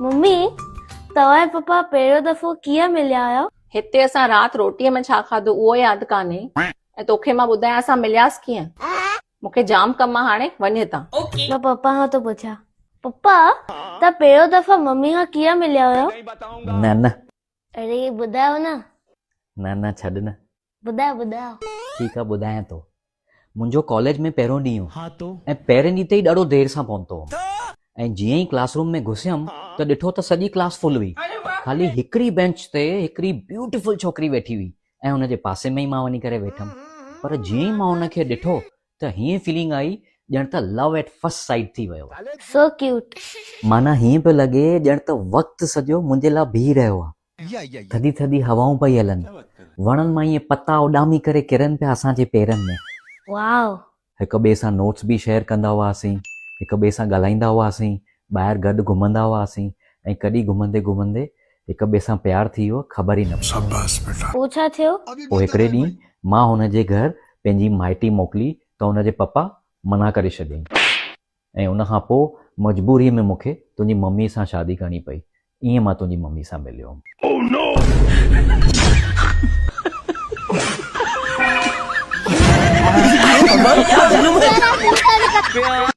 Mummy तव्हां पप्पा पहिरियों दफ़ो कीअं मिलिया आहियो? हिते असां राति रोटीअ में छा खाधो उहो यादि कान्हे ऐं तोखे मां ॿुधायां असां मिलियासीं कीअं। मूंखे जाम कम आहे हाणे वञ हितां। मां पप्पा खां थो पुछां, पप्पा तव्हां पहिरियों दफ़ा मम्मी खां कीअं मिलिया हुयो? न न अरे ॿुधायो न, न छॾ न। ॿुधायो। ठीकु आहे ॿुधायां थो। मुंहिंजो कॉलेज में पहिरियों ॾींहुं हो ऐं पहिरें ॾींहं ते ई ॾाढो देरि सां पहुतो हुअमि ऐं जीअं ई क्लासरूम में घुसियमि त ॾिठो त सॼी क्लास फुल हुई। ख़ाली हिकिड़ी बेंच ते हिकिड़ी ब्यूटीफुल छोकिरी वेठी हुई ऐं हुनजे पासे में ई मां वञी करे वेठमि। पर जीअं ई मां हुनखे ॾिठो त हीअं फीलिंग आई ॼण त लव एट फर्स्ट साइट थी वियो। So cute. माना हीअं पियो लॻे ॼण त वक़्तु सॼो मुंहिंजे लाइ बीह रहियो आहे। थधी थधी हवाऊं पई हलनि, वणनि मां ईअं पता उॾामी करे किरनि पिया असांजे पेरनि में। वाओ। हिक ॿिए सां नोट्स बि शेयर कंदा हुआसीं, हिक ॿिए सां ॻाल्हाईंदा हुआसीं, ॿाहिरि गॾु घुमंदा हुआसीं ऐं कॾहिं घुमंदे घुमंदे हिक ॿिए सां प्यार थी वियो, ख़बर ई न पई। पोइ छा थियो? पोइ हिकिड़े ॾींहुं मां हुनजे घर पंहिंजी माइटी मोकिली त हुनजे पप्पा मना करे छॾियईं ऐं उनखां पोइ मजबूरीअ में मूंखे तुंहिंजी मम्मी सां शादी करणी पई। ईअं मां तुंहिंजी मम्मी सां मिलियो हुअमि।